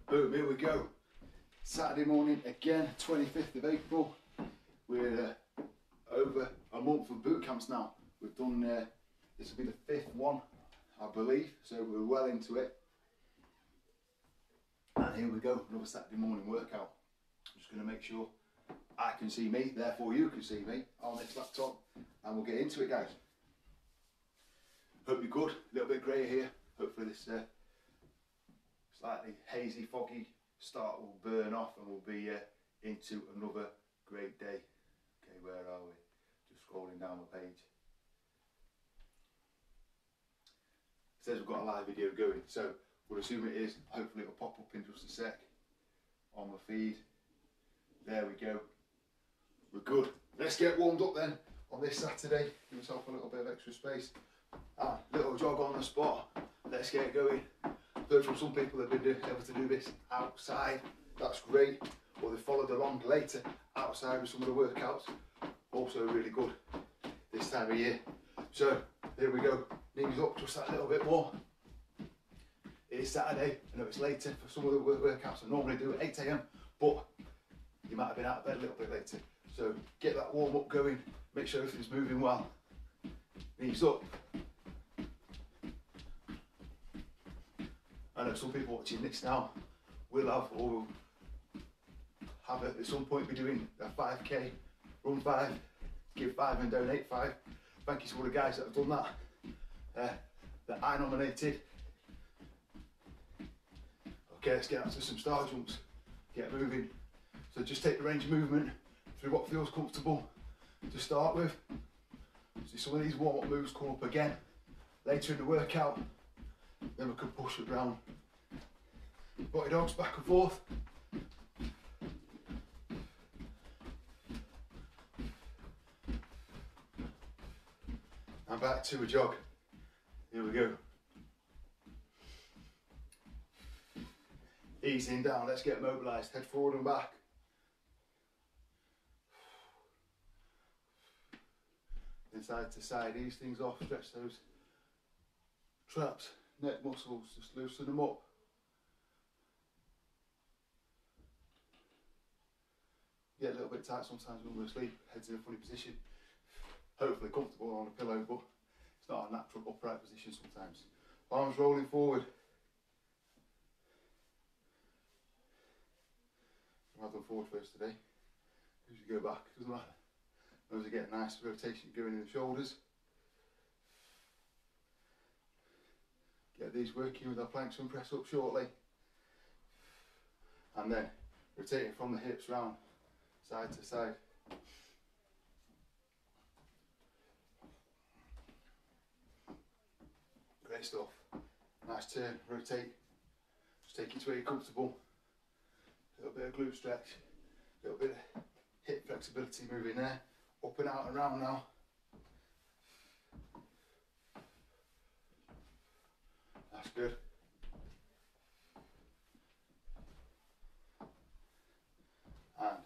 Boom, here we go. Saturday morning again, 25th of April. We're over a month of boot camps now. We've done, this will be the 5th one, I believe, so we're well into it. And here we go, another Saturday morning workout. I'm just going to make sure I can see me, therefore you can see me on this laptop, and we'll get into it, guys. Hope you're good, a little bit grey here. Hopefully this slightly hazy, foggy start will burn off and we'll be into another great day. Okay, where are we? Just scrolling down the page. It says we've got a live video going, so we'll assume it is. Hopefully it'll pop up in just a sec on the feed. There we go. We're good. Let's get warmed up then on this Saturday. Give yourself a little bit of extra space. Little jog on the spot. Let's get going. Heard from some people that have been able to do this outside. That's great. Or they followed along later outside with some of the workouts. Also really good this time of year. So here we go. Knees up just that little bit more. It is Saturday. I know it's later for some of the workouts I normally do at 8 AM, but you might have been out of bed a little bit later. So get that warm up going. Make sure everything's moving well. Knees up. I know some people watching this now will have or will have at some point be doing a 5k, run 5, give 5 and donate 5. Thank you to all the guys that have done that, that I nominated. Okay, let's get out to some star jumps, get moving. So just take the range of movement through what feels comfortable to start with. See some of these warm-up moves come up again later in the workout. Then we can push it round. Spotty dogs back and forth. And back to a jog. Here we go. Easing down, let's get mobilised. Head forward and back. Then side to side, ease things off, stretch those traps. Neck muscles, just loosen them up. Get a little bit tight sometimes when we're asleep, head's in a funny position. Hopefully comfortable on a pillow, but it's not a natural upright position sometimes. Arms rolling forward. I've done forward first today. As you go back, doesn't matter. Those are getting a nice rotation going in the shoulders. Get these working with our planks and press up shortly. And then rotating from the hips round, side to side. Great stuff. Nice turn, rotate. Just take it to where you're comfortable. A little bit of glute stretch, a little bit of hip flexibility moving there. Up and out and round now. That's good. And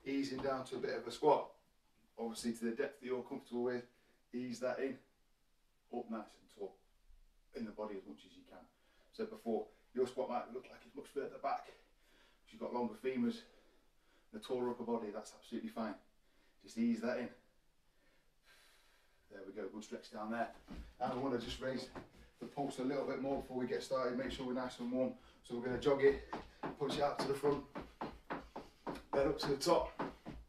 easing down to a bit of a squat. Obviously to the depth that you're comfortable with. Ease that in. Up nice and tall. In the body as much as you can. So before, your squat might look like it's much further back. If you've got longer femurs and a taller upper body, that's absolutely fine. Just ease that in. There we go, good stretch down there. And I want to just raise the pulse a little bit more before we get started, make sure we're nice and warm. So we're going to jog it, push it out to the front, then up to the top,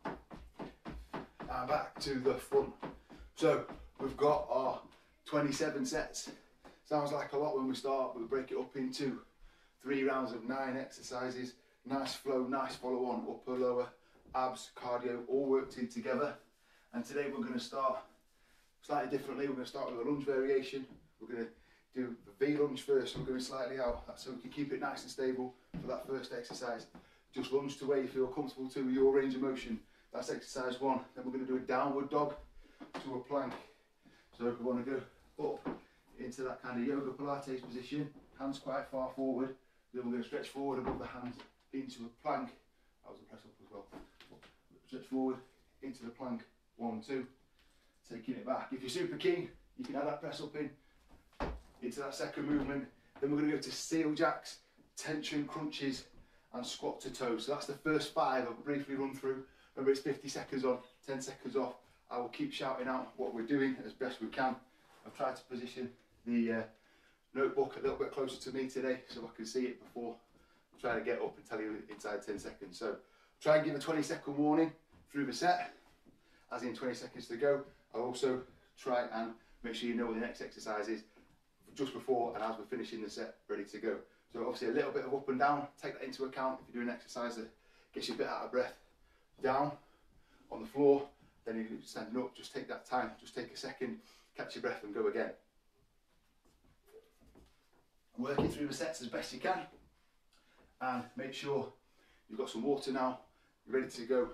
and back to the front. So we've got our 27 sets. Sounds like a lot when we start, we'll break it up into 3 rounds of 9 exercises. Nice flow, nice follow on, upper, lower, abs, cardio, all worked in together. And today we're going to start slightly differently. We're going to start with a lunge variation. We're going to do the V lunge first, so we're going slightly out. That's so we can keep it nice and stable for that first exercise. Just lunge to where you feel comfortable to with your range of motion. That's exercise 1. Then we're going to do a downward dog to a plank. So if we want to go up into that kind of yoga Pilates position, hands quite far forward. Then we're going to stretch forward above the hands into a plank. That was a press up as well. Stretch forward into the plank. 1, 2. Taking it back. If you're super keen, you can add that press up in into that second movement. Then we're going to go to seal jacks tension crunches and squat to toes. So that's the first 5 I'll briefly run through. Remember, it's 50 seconds on, 10 seconds off. I will keep shouting out what we're doing as best we can. I've tried to position the notebook a little bit closer to me today so I can see it before I'm trying to get up and tell you inside 10 seconds. So try and give a 20-second warning through the set, as in 20 seconds to go. I'll also try and make sure you know what the next exercise is just before and as we're finishing the set, ready to go. So obviously a little bit of up and down, take that into account if you're doing an exercise that gets you a bit out of breath. Down on the floor, then you're standing up, just take that time, just take a second, catch your breath and go again. Working through the sets as best you can, and make sure you've got some water now, you're ready to go,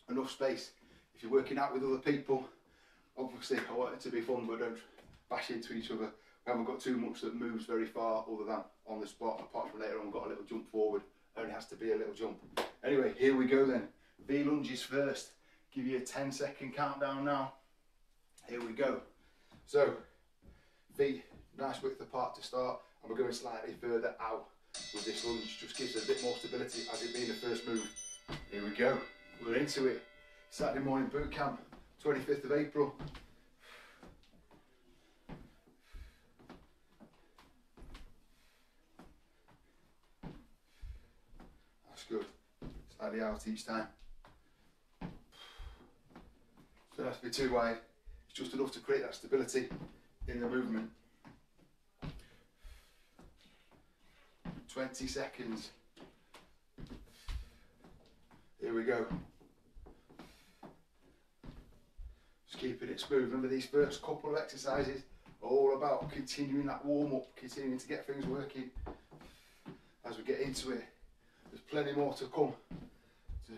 enough space. If you're working out with other people, obviously I want it to be fun, but don't bash into each other. We haven't got too much that moves very far other than on the spot, apart from later on we've got a little jump forward, only has to be a little jump. Anyway, here we go then. V lunges first, give you a 10-second countdown now. Here we go. So, feet nice width apart to start, and we're going slightly further out with this lunge, just gives us a bit more stability as it being the first move. Here we go, we're into it. Saturday morning boot camp, 25th of April. That's good, slightly out each time. Don't have to be too wide, it's just enough to create that stability in the movement. 20 seconds. Here we go. Just keeping it smooth. Remember, these first couple of exercises are all about continuing that warm up, continuing to get things working. As we get into it, there's plenty more to come to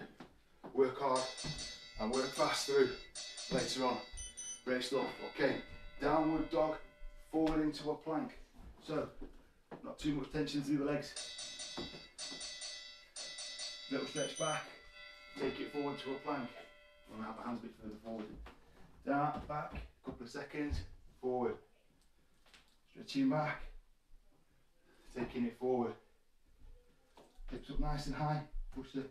work hard and work fast through later on. Great stuff. Okay, downward dog, forward into a plank. So, not too much tension through the legs. Little stretch back, take it forward to a plank. I'm going to have my hands a bit further forward. Down, back, couple of seconds, forward. Stretching back, taking it forward. Hips up nice and high, push the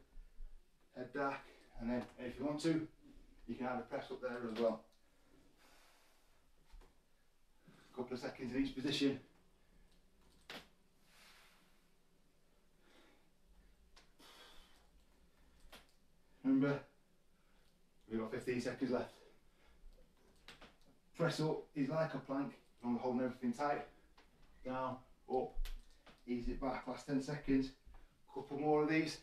head back, and then if you want to, you can add a press up there as well. Couple of seconds in each position. Remember, we've got 15 seconds left. Press up is like a plank, as long as holding everything tight. Down, up, ease it back, last 10 seconds. Couple more of these.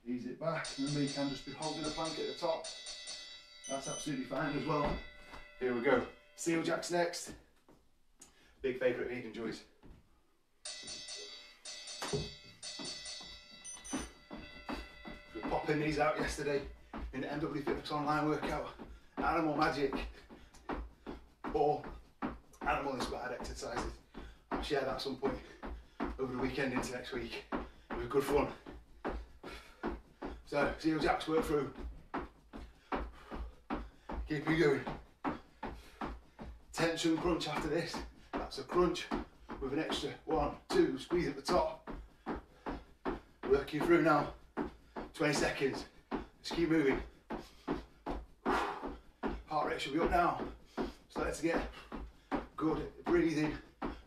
Ease it back. Remember, you can just be holding the plank at the top. That's absolutely fine as well. Here we go. Seal jacks next. Big favourite Eden Joys. We were popping these out yesterday in the MW Fitness online workout. Animal magic or animal inspired exercises. I'll share that at some point over the weekend into next week. It was good fun. So, seal jacks work through. Keep you going. Tension crunch after this. That's a crunch with an extra 1, 2, squeeze at the top. Working through now. 20 seconds. Just keep moving. Heart rate should be up now. Starting to get good breathing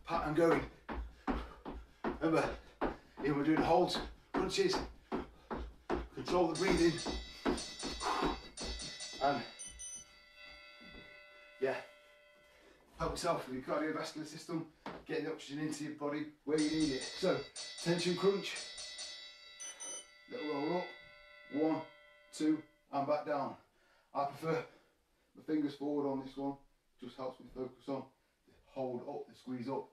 pattern going. Remember, even when we're doing holds, crunches, control the breathing. And yeah, help yourself with your cardiovascular system, getting the oxygen into your body where you need it. So, tension crunch, little roll up, 1, 2, and back down. I prefer the fingers forward on this one, just helps me focus on the hold up, the squeeze up.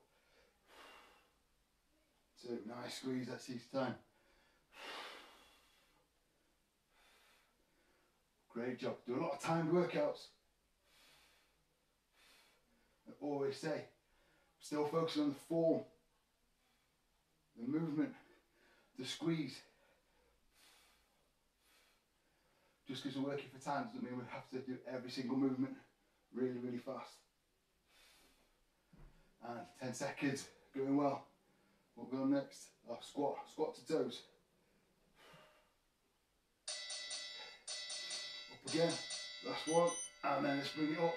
2, nice squeeze, that's each time. Great job. Do a lot of timed workouts. I always say, still focusing on the form, the movement, the squeeze. Just because we're working for time doesn't mean we have to do every single movement really fast. And 10 seconds, going well. What we'll go next? Squat to toes. Up again, last one, and then let's bring it up.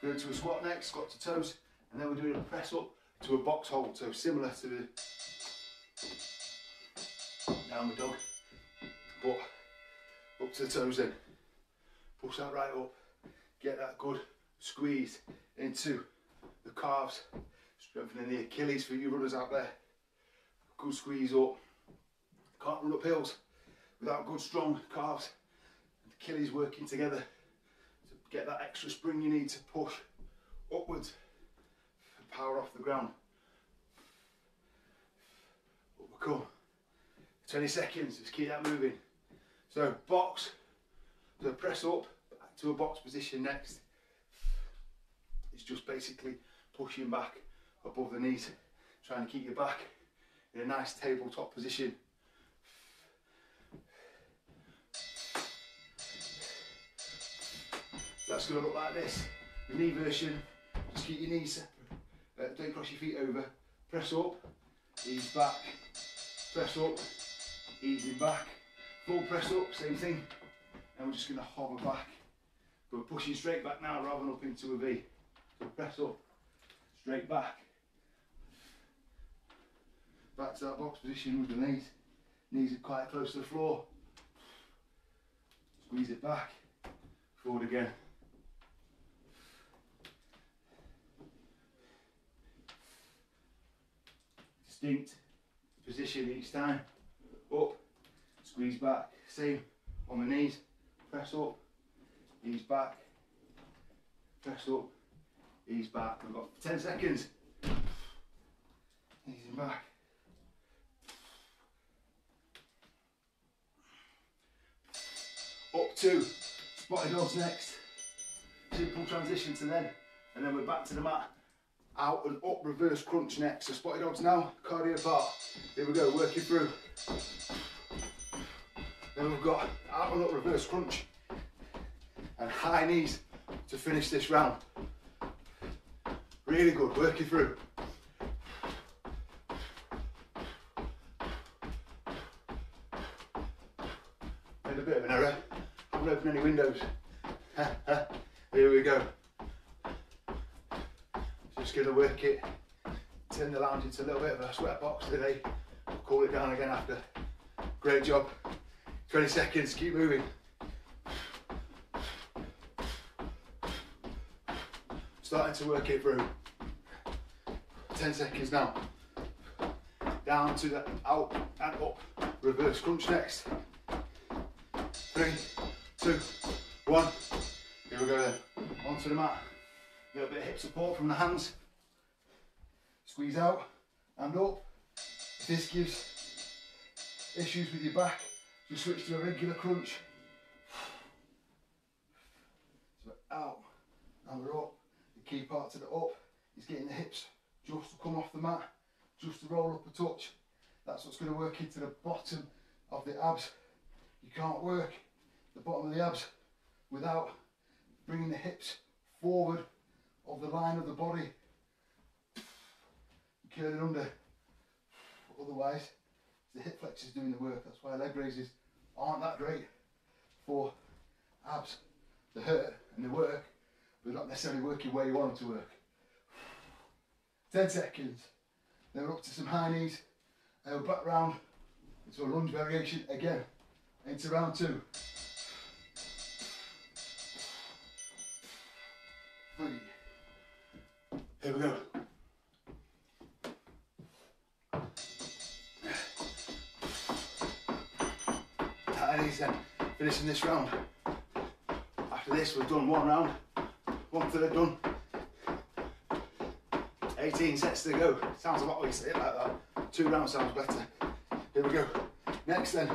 Go into a squat next, squat to toes, and then we're doing a press up to a box hold, so similar to the downward dog, but up to the toes then. Push that right up, get that good squeeze into the calves, strengthening the Achilles for you runners out there. Good squeeze up. Can't run up hills without good strong calves and Achilles working together to get that extra spring you need to push upwards and power off the ground. Up we come. 20 seconds, just keep that moving. So box, so press up, back to a box position next. It's just basically pushing back above the knees, trying to keep your back in a nice tabletop position. That's going to look like this. The knee version, just keep your knees separate. Don't cross your feet over. Press up, ease back. Press up, easing back. Full press up, same thing. And we're just going to hover back. We're pushing straight back now rather than up into a V. So press up, straight back. Back to that box position with the knees. Knees are quite close to the floor. Squeeze it back. Forward again. Distinct position each time. Up, squeeze back. Same on the knees. Press up, ease back. Press up, ease back. We've got 10 seconds. Easing back. Up to Spotty dogs next. Simple transition to then, and then we're back to the mat. Out and up reverse crunch next. So Spotty dogs now, cardio part. Here we go, working through. Then we've got out and up reverse crunch and high knees to finish this round. Really good, working through. Made a bit of an error. Haven't opened any windows. Here we go. Just going to work it. Turn the lounge into a little bit of a sweat box today. We'll cool it down again after. Great job. 20 seconds, keep moving. Starting to work it through. 10 seconds now. Down to the out and up. Reverse crunch next. 3, 2, 1. Here we go then. Onto the mat. A little bit of hip support from the hands. Squeeze out and up. If this gives issues with your back, just switch to a regular crunch. So we're out and we're up. The key part to the up is getting the hips just to come off the mat, just to roll up a touch. That's what's going to work into the bottom of the abs. You can't work the bottom of the abs without bringing the hips forward of the line of the body. Curling under. Otherwise, the hip flexors doing the work. That's why leg raises aren't that great for abs. They hurt and they work, but not necessarily working where you want them to work. 10 seconds. Then we're up to some high knees. And we're back round into a lunge variation again. Into round 2. 3. Here we go. Then finishing this round. After this we've done one round, 1/3 done. 18 sets to go. Sounds a lot when you say it like that. 2 rounds sounds better. Here we go. Next then,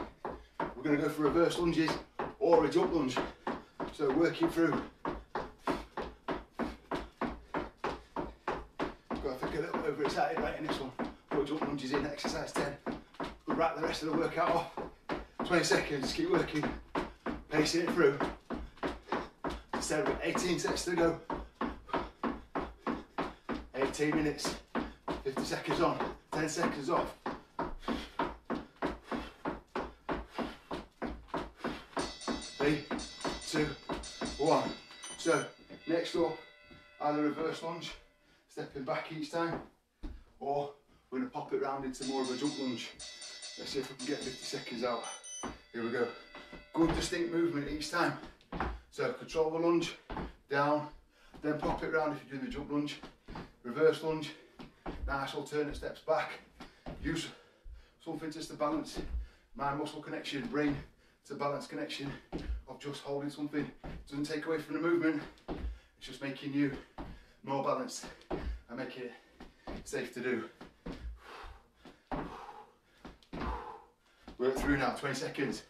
we're going to go for reverse lunges or a jump lunge. So working through. Got I think a little bit overexcited right in this one. Put jump lunges in, exercise 10. We'll wrap the rest of the workout off. 20 seconds, keep working, pacing it through. Instead of 18 sets to go. 18 minutes, 50 seconds on, 10 seconds off. 3, 2, 1. So, next up, either reverse lunge, stepping back each time, or we're going to pop it round into more of a jump lunge. Let's see if we can get 50 seconds out. Here we go. Good distinct movement each time. So control the lunge, down, then pop it round if you're doing the jump lunge. Reverse lunge, nice alternate steps back. Use something just to balance mind muscle connection, brain to balance connection of just holding something. It doesn't take away from the movement, it's just making you more balanced and making it safe to do. Work through now, 20 seconds.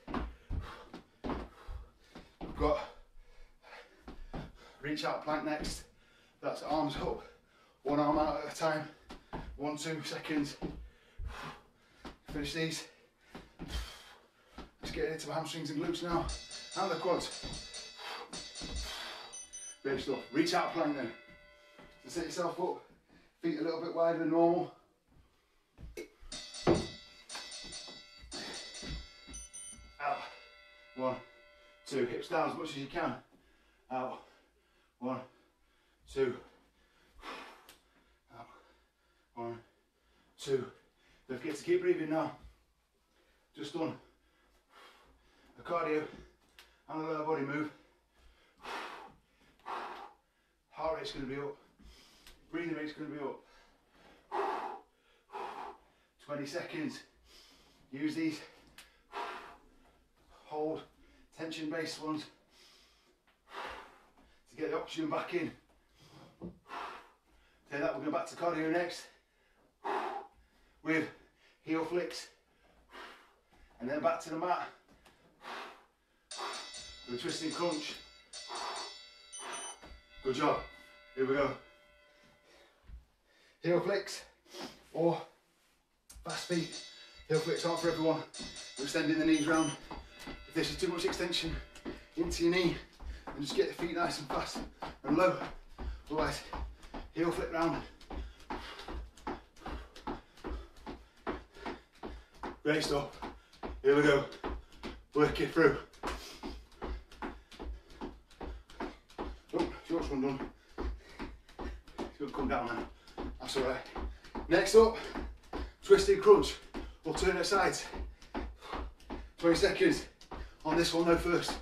We've got reach out plank next. That's arms up, one arm out at a time. 1, 2 seconds. Finish these. Just getting into my hamstrings and glutes now, and the quads. Great stuff. Reach out plank then. So set yourself up, feet a little bit wider than normal. Out. 1, 2. Hips down as much as you can. Out. 1, 2. Out. 1, 2. Don't forget to keep breathing now. Just done a cardio and a lower body move. Heart rate's going to be up. Breathing rate's going to be up. 20 seconds. Use these. Hold tension based ones to get the oxygen back in. Take that, we're going back to cardio next with heel flicks and then back to the mat with a twisting crunch. Good job. Here we go. Heel flicks or fast feet. Heel flicks aren't for everyone. We're extending the knees round. If this is too much extension into your knee, then just get the feet nice and fast and low. Otherwise, heel flip round. Great stuff. Here we go. Work it through. Oh, short one done. It's going to come down now. That's alright. Next up, twisted crunch. Alternate sides. 20 seconds. On this one though first.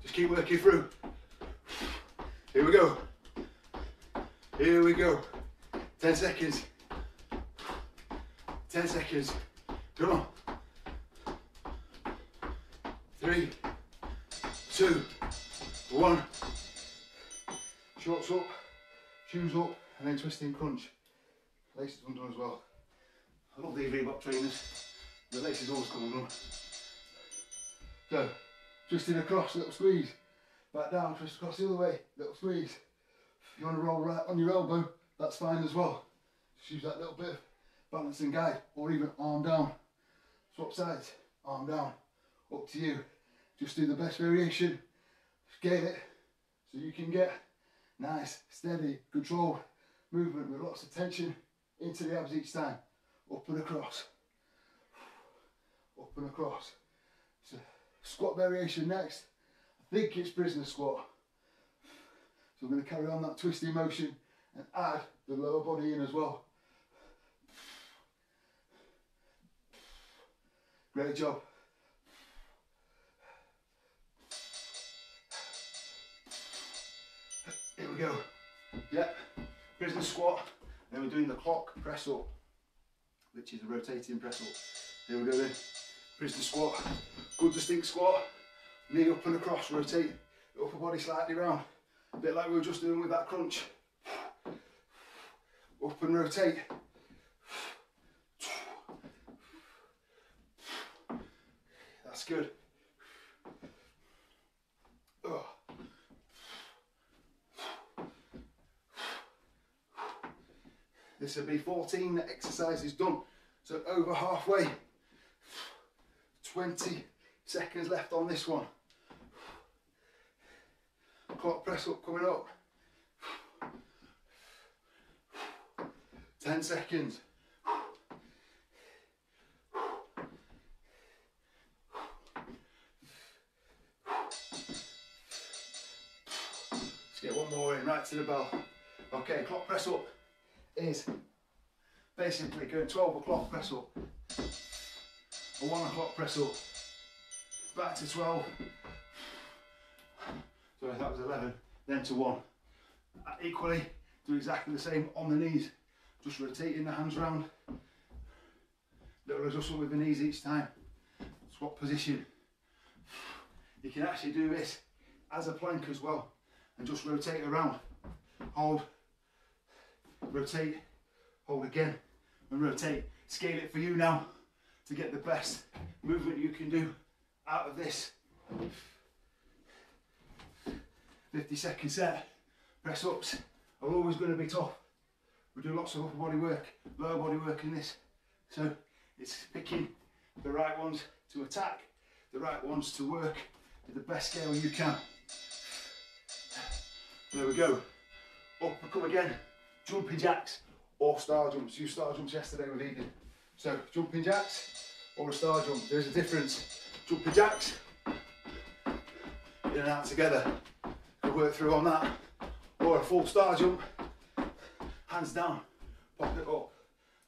Just keep working through. Here we go. Here we go. 10 seconds. 10 seconds. Come on. 3, 2, 1. Shorts up, shoes up, and then twisting crunch. Laces undone as well. I love these Reebok trainers. The laces always come undone. So, twisting across, little squeeze. Back down, twist across the other way, little squeeze. If you want to roll right on your elbow, that's fine as well. Just use that little bit of balance and guide, or even arm down. Swap sides, arm down. Up to you. Just do the best variation. Scale it so you can get nice, steady, controlled movement with lots of tension into the abs each time. Up and across. Up and across. So, squat variation next. I think it's prisoner squat. So I'm going to carry on that twisting motion and add the lower body in as well. Great job. Here we go. Yep, prisoner squat. Then we're doing the clock press up, which is a rotating press up. Here we go then. Prisoner squat. Good distinct squat. Knee up and across, rotate the upper body slightly round. A bit like we were just doing with that crunch. Up and rotate. That's good. Oh. This will be 14 exercises done. So over halfway. 20 seconds left on this one. Clock press up coming up. 10 seconds. get one more in, right to the bell. Okay, clock press up is basically going 12 o'clock press up, a 1 o'clock press up, back to 12, so that was 11, then to 1. Equally, do exactly the same on the knees, just rotating the hands round, little adjustment with the knees each time, swap position. You can actually do this as a plank as well, and just rotate around, hold, rotate, hold again, and rotate. Scale it for you now to get the best movement you can do out of this. 50-second set. Press ups are always going to be tough. We do lots of upper body work, lower body work in this. So it's picking the right ones to attack, the right ones to work at the best scale you can. There we go. Up we come again. Jumping jacks or star jumps. You star jumps yesterday with Eden. So jumping jacks or a star jump. There's a difference. Jumping jacks, in and out together. We'll work through on that. Or a full star jump, hands down, pop it up,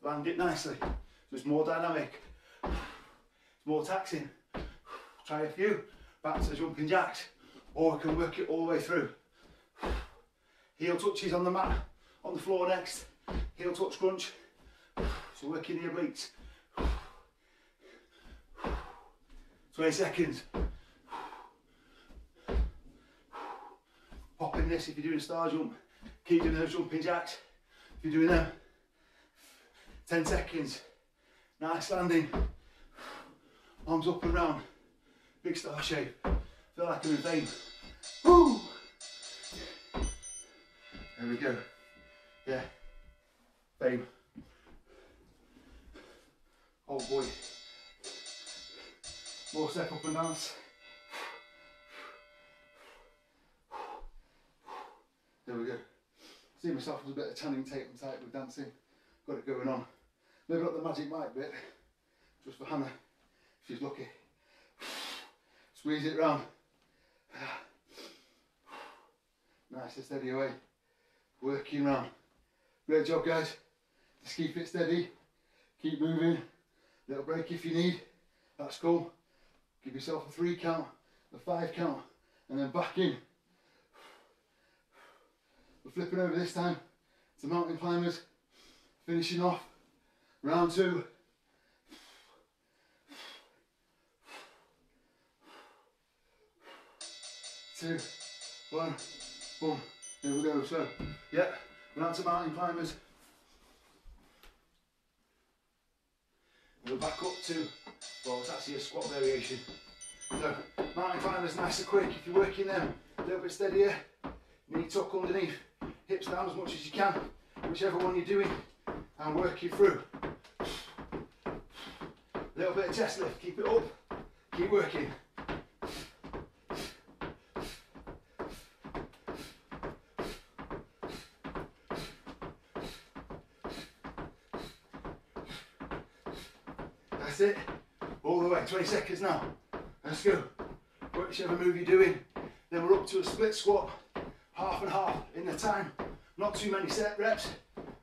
land it nicely. So it's more dynamic, it's more taxing. Try a few, back to the jumping jacks, or we can work it all the way through. Heel touches on the mat, on the floor next, heel touch crunch, so working the obliques. 20 seconds. Pop in this if you're doing a star jump, keep doing those jumping jacks if you're doing them. 10 seconds, nice landing, arms up and round, big star shape, feel like I'm in vain. Woo! There we go, yeah, fame. Oh boy, more step up and dance. There we go. See myself as a bit of Channing Tatum type with dancing. Got it going on. Maybe not the magic mic bit, just for Hannah, if she's lucky. Squeeze it round. Nice and steady away. Working round. Great job, guys. Just keep it steady. Keep moving. Little break if you need. That's cool. Give yourself a 3 count, a 5 count, and then back in. We're flipping over this time to mountain climbers, finishing off round 2. 2, 1, boom. Here we go. So, yeah, round to mountain climbers. We're back up to, well, it's actually a squat variation. So, mountain climbers nice and quick. If you're working them a little bit steadier, knee tuck underneath. Hips down as much as you can, whichever one you're doing, and work you through. A little bit of chest lift, keep it up, keep working. That's it, all the way, 20 seconds now. Let's go. Work whichever move you're doing. Then we're up to a split squat. Half and half in the time, not too many set reps.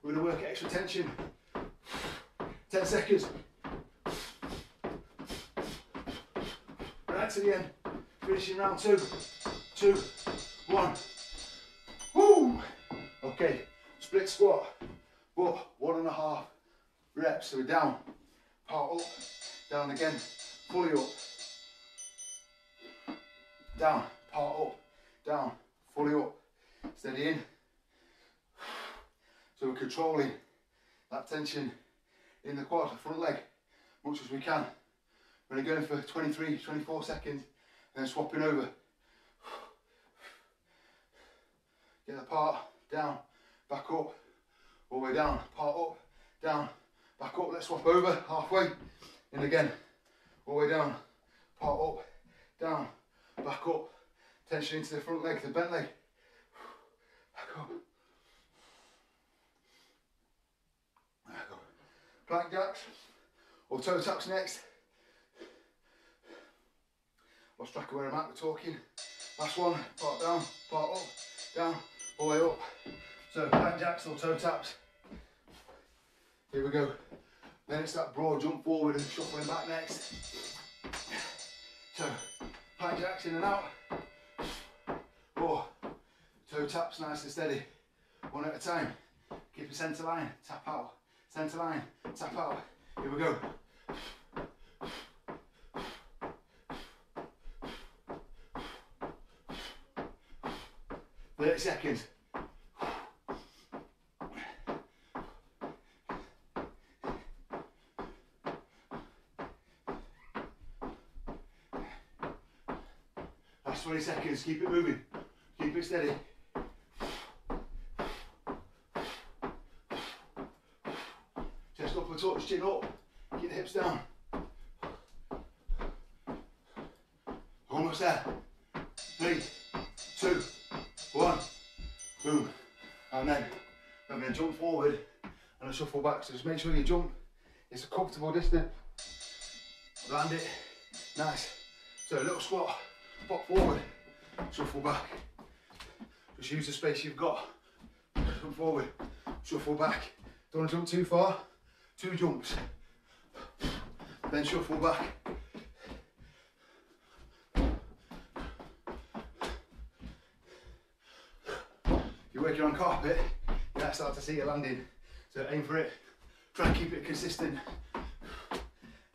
We're going to work extra tension. 10 seconds. Right to the end, finishing round 2. 2, 1. Woo! Okay, split squat, but 1.5 reps. So we're down, part up, down again, fully up, down, part up, down, fully up. Steady in. So we're controlling that tension in the quad, the front leg, much as we can. We're going for 23, 24 seconds, and then swapping over. Get the part, down, back up, all the way down, part up, down, back up. Let's swap over, halfway, in again, all the way down, part up, down, back up. Tension into the front leg, the bent leg. Back up. Back up. Plank jacks or toe taps next. Lost track of where I'm at, we're talking. Last one, part down, part up, down, axle toe taps. Here we go. Then it's that broad jump forward and shuffling back next. So, high jacks in and out. 4 toe taps nice and steady. 1 at a time. Keep a centre line, tap out. Centre line, tap out. Here we go. 30 seconds. Last 20 seconds, keep it moving, keep it steady. Chest up a touch, chin up, keep the hips down. Almost there. 3, 2, 1, boom. And then I'm going to jump forward and a shuffle back. So just make sure you jump, it's a comfortable distance. Land it, nice. So a little squat, pop forward, shuffle back. Just use the space you've got. Jump forward, shuffle back. Don't want to jump too far, 2 jumps. Then shuffle back. You're working on carpet, you might start to see your landing. So aim for it, try and keep it consistent.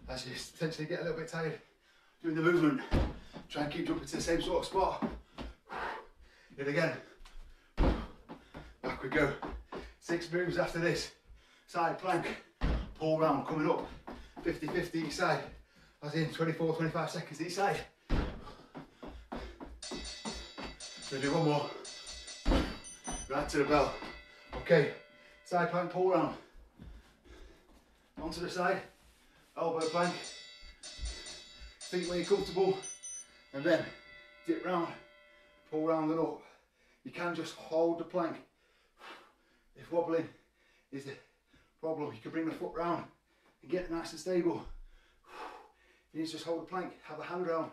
As you potentially get a little bit tired doing the movement, try and keep jumping to the same sort of spot. Hit again. Back we go. 6 moves after this. Side plank, pull round, coming up. 50-50 each side. As in 24-25 seconds each side. Gonna do 1 more. Right to the bell. Okay, side plank, pull round. Onto the side, elbow plank. Feet where you're comfortable, and then dip round, pull round and up. You can just hold the plank. If wobbling is the problem, you can bring the foot round and get it nice and stable. You need to just hold the plank, have a hand round,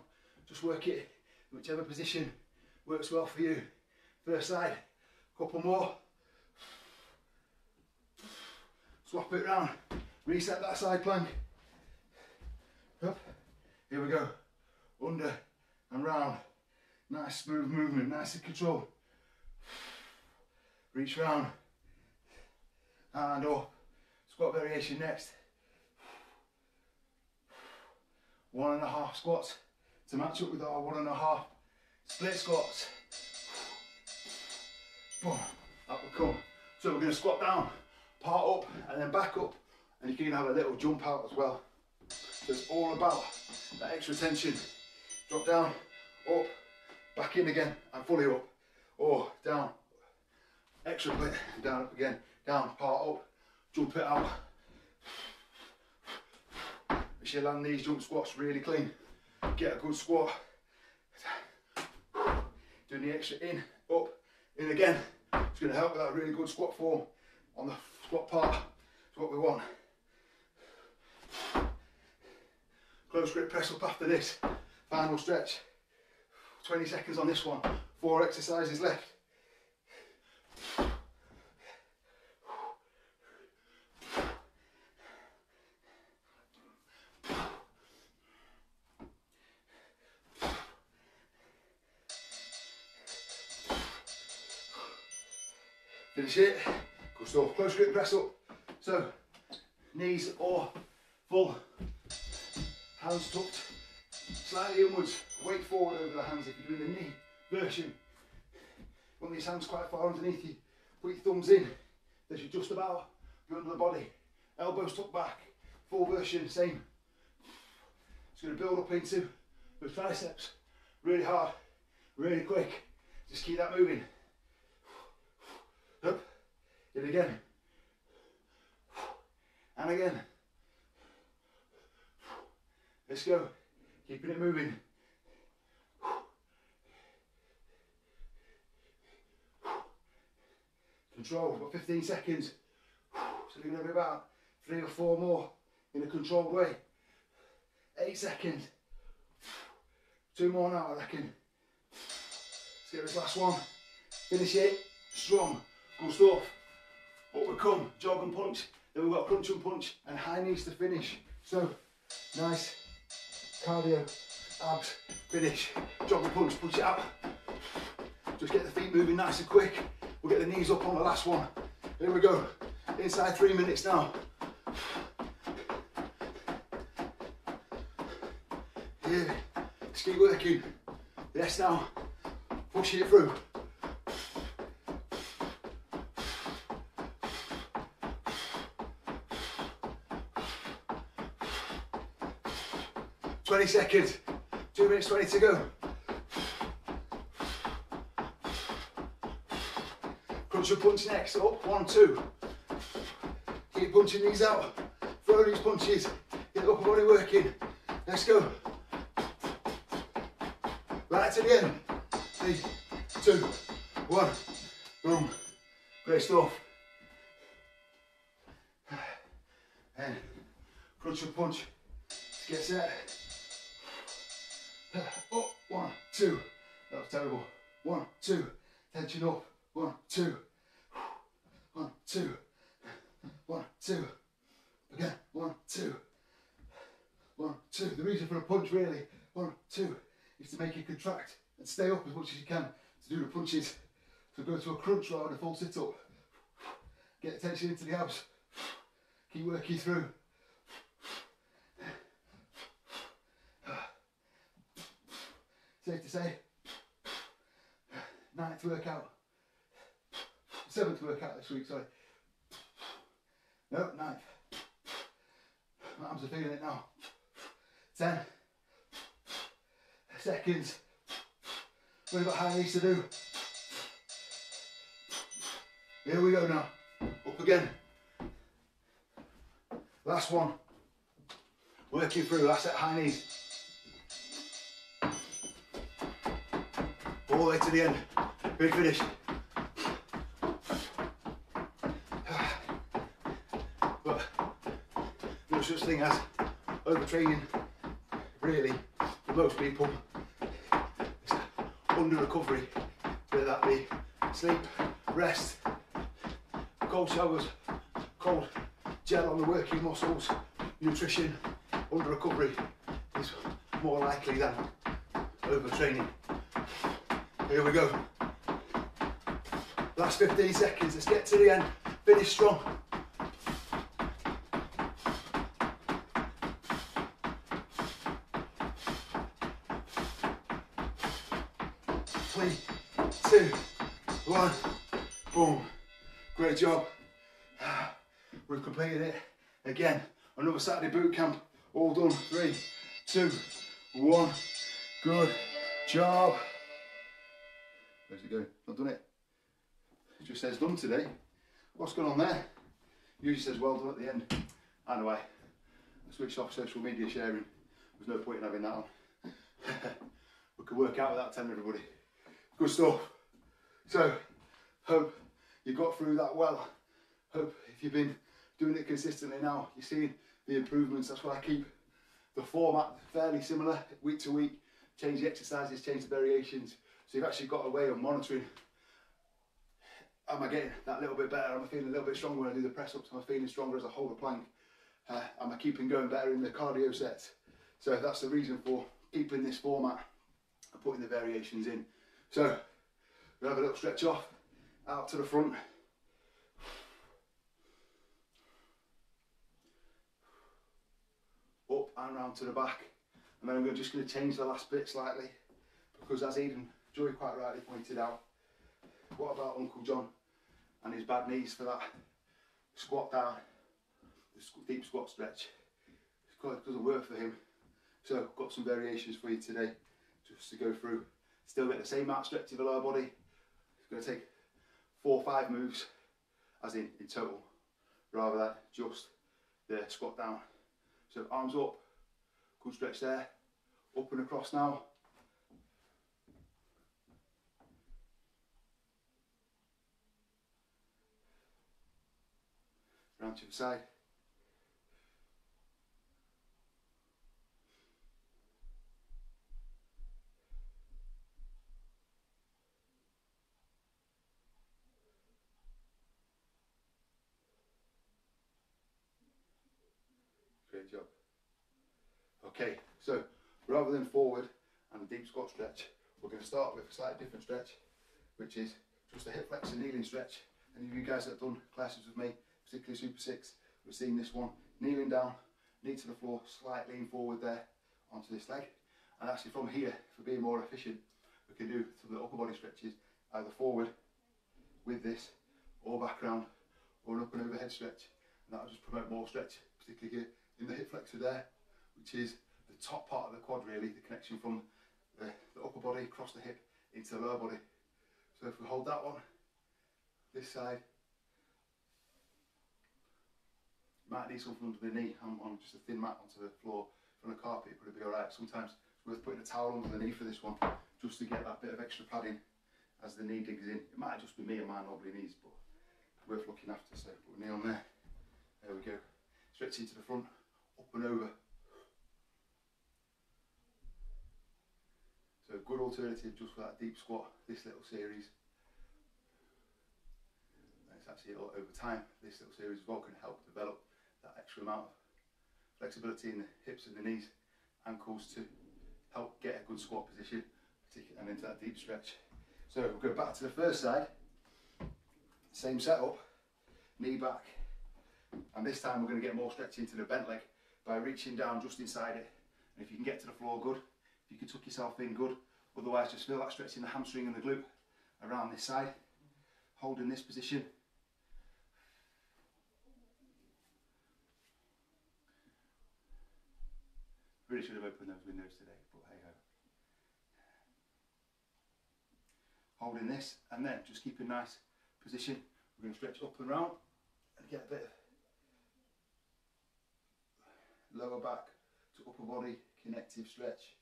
just work it in whichever position works well for you. First side, couple more. Swap it round, reset that side plank. Up. Here we go. Under and round. Nice smooth movement, nice and control. Reach round. And up. Squat variation next. 1.5 squats to match up with our 1.5 split squats. Boom, up we come. So we're going to squat down, part up and then back up, and you can have a little jump out as well. So it's all about that extra tension. Drop down, up, back in again and fully up, or down, extra bit, down, up again, down, part up, jump it out. Make sure you land these jump squats really clean. Get a good squat. Doing the extra in, up, in again. It's going to help with that really good squat form on the squat part. It's what we want. Close grip press up after this. Final stretch. 20 seconds on this one. 4 exercises left. Finish it. Good stuff. Close grip press up. So, knees or full. Hands tucked. Slightly inwards. Weight forward over the hands if you're doing the knee version. Want these hands quite far underneath you. Put your thumbs in. They should just about be under the body. Elbows tucked back. Full version, same. It's going to build up into the triceps. Really hard. Really quick. Just keep that moving. Up, hit again, and again. Let's go, keeping it moving. Control, we've got 15 seconds. So we're going to be about 3 or 4 more in a controlled way. 8 seconds. 2 more now, I reckon. Let's get this last one. Finish it, strong. Good stuff. Up we come, jog and punch. Then we've got crunch and punch and high knees to finish. So, nice cardio, abs, finish. Jog and punch, punch it out. Just get the feet moving nice and quick. We'll get the knees up on the last one. Here we go. Inside 3 minutes now. Yeah, just keep working. Yes now, pushing it through. "20 seconds, 2 minutes 20 to go. Crunch and punch next, up, 1, 2. Keep punching these out, throw these punches, get the upper body working. Let's go. Right to the end. 3, 2, 1. Boom. Great stuff. And crunch and punch. Let's get set. Up, 1, 2. That was terrible. 1, 2. Tension up. 1, 2. 1, 2. 1, 2. Again. 1, 2. 1, 2. The reason for a punch really, 1, 2, is to make it contract and stay up as much as you can to do the punches. So go to a crunch rather than a full sit up. Get the tension into the abs. Keep working through. Safe to say, 9th workout. 7th workout this week, sorry. No, 9th. My arms are feeling it now. 10 seconds. We've got high knees to do. Here we go now. Up again. Last one. Working through, last set high knees. All the way to the end. Big finish. But no such thing as overtraining, really, for most people. It's under recovery, whether that be sleep, rest, cold showers, cold gel on the working muscles, nutrition. Under recovery is more likely than overtraining. Here we go. Last 15 seconds, let's get to the end, finish strong. Three, 2, 1, boom. Great job. We've completed it. Again, another Saturday boot camp, all done. 3, 2, 1, good job. Where's it going? Not done it. It just says done today. What's going on there? Usually says well done at the end. Anyway, I switched off social media sharing. There's no point in having that on. We could work out without telling everybody. Good stuff. So, hope you got through that well. Hope if you've been doing it consistently now, you're seeing the improvements. That's why I keep the format fairly similar week to week. Change the exercises, change the variations. So you've actually got a way of monitoring, am I getting that little bit better? Am I feeling a little bit stronger when I do the press ups? Am I feeling stronger as I hold the plank? Am I keeping going better in the cardio sets? So that's the reason for keeping this format and putting the variations in. So we'll have a little stretch off, out to the front. Up and round to the back. And then I'm just going to change the last bit slightly, because as Eden Joy quite rightly pointed out, what about Uncle John and his bad knees for that squat down, the deep squat stretch? It doesn't work for him. So I've got some variations for you today, just to go through. Still get the same amount of stretch of the lower body. It's going to take 4 or 5 moves, as in total, rather than just the squat down. So arms up, good stretch there, up and across now. Round to the side. Great job. Okay, so rather than forward and a deep squat stretch, we're going to start with a slightly different stretch, which is just a hip flexor kneeling stretch. Any of you guys that have done classes with me, particularly Super 6, we've seen this one. Kneeling down, knee to the floor, slight lean forward there onto this leg. And actually from here, for being more efficient, we can do some of the upper body stretches, either forward with this, or back round, or an up and overhead stretch. And that'll just promote more stretch, particularly here in the hip flexor there, which is the top part of the quad really, the connection from the upper body across the hip into the lower body. So if we hold that one, this side, you might need something under the knee, on just a thin mat onto the floor. On a carpet it would be alright. Sometimes it's worth putting a towel under the knee for this one, just to get that bit of extra padding as the knee digs in. It might just be me and my knobbly knees, but it's worth looking after. So put a knee on there. There we go. Stretch into the front, up and over. So a good alternative just for that deep squat, this little series. And it's actually over time, this little series as well can help develop that extra amount of flexibility in the hips and the knees, ankles to help get a good squat position, particularly and into that deep stretch. So we'll go back to the first side, same setup, knee back, and this time we're going to get more stretch into the bent leg by reaching down just inside it. And if you can get to the floor, good. If you can tuck yourself in, good. Otherwise, just feel that stretch in the hamstring and the glute around this side. Holding this position. Really should have opened those windows today, but hey ho. Holding this, and then just keep a nice position. We're going to stretch up and round and get a bit of lower back to upper body connective stretch.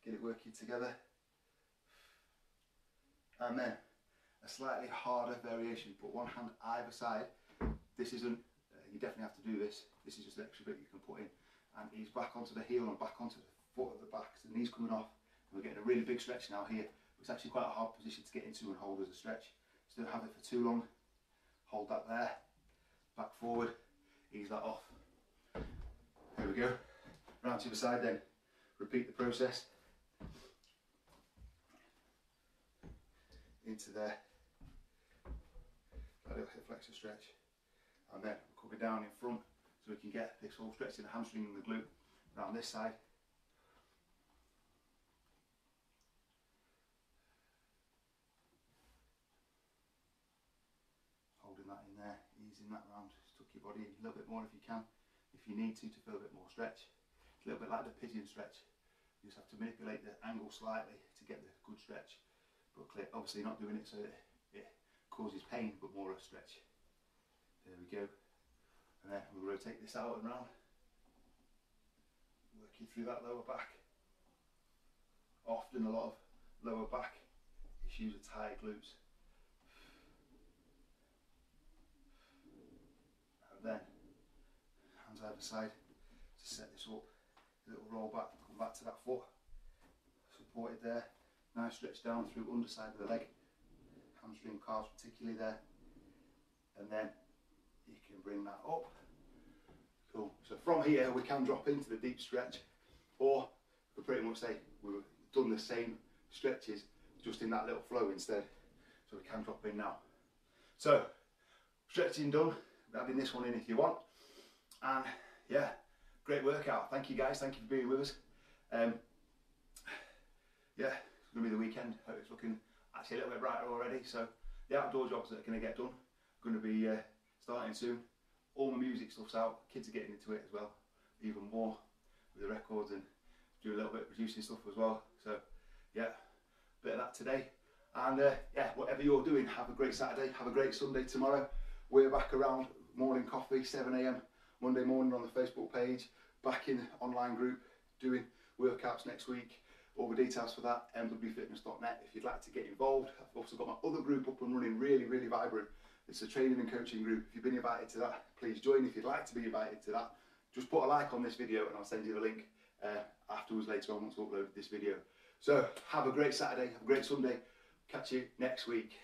Get it working together. And then a slightly harder variation. Put one hand either side. This isn't, you definitely have to do this. This is just an extra bit you can put in. And ease back onto the heel and back onto the foot at the back. So the knee's coming off. And we're getting a really big stretch now here. It's actually quite a hard position to get into and hold as a stretch. So don't have it for too long. Hold that there. Back forward. Ease that off. There we go. Round to the side then. Repeat the process. Into there. That little hip flexor stretch. And then we're coming down in front so we can get this whole stretch in the hamstring and the glute around this side. Holding that in there, easing that round, just tuck your body in a little bit more if you can, if you need to feel a bit more stretch. It's a little bit like the pigeon stretch. You just have to manipulate the angle slightly to get the good stretch. But obviously not doing it so that it causes pain, but more a stretch. There we go. And then we'll rotate this out and round. Working through that lower back. Often a lot of lower back issues are tight glutes. And then hands either side to set this up. A little roll back, come back to that foot. Supported there. Nice stretch down through underside of the leg. Hamstring, calves particularly there. And then you can bring that up. Cool. So from here we can drop into the deep stretch, or we pretty much say we've done the same stretches just in that little flow instead. So we can drop in now. So stretching done. We're adding this one in if you want. And yeah, great workout. Thank you guys. Thank you for being with us. Yeah, it's going to be the weekend. Hope it's looking actually a little bit brighter already. So the outdoor jobs that are going to get done are going to be starting soon. All my music stuff's out. Kids are getting into it as well, even more with the records, and do a little bit of producing stuff as well. So yeah, bit of that today. And yeah, whatever you're doing, have a great Saturday, have a great Sunday tomorrow. We're back around morning coffee, 7 AM Monday morning on the Facebook page, back in the online group doing workouts next week. All the details for that, mwfitness.net if you'd like to get involved. I've also got my other group up and running, really vibrant. It's a training and coaching group. If you've been invited to that, please join. If you'd like to be invited to that, just put a like on this video and I'll send you the link afterwards later on once I've uploaded this video. So have a great Saturday, have a great Sunday. Catch you next week.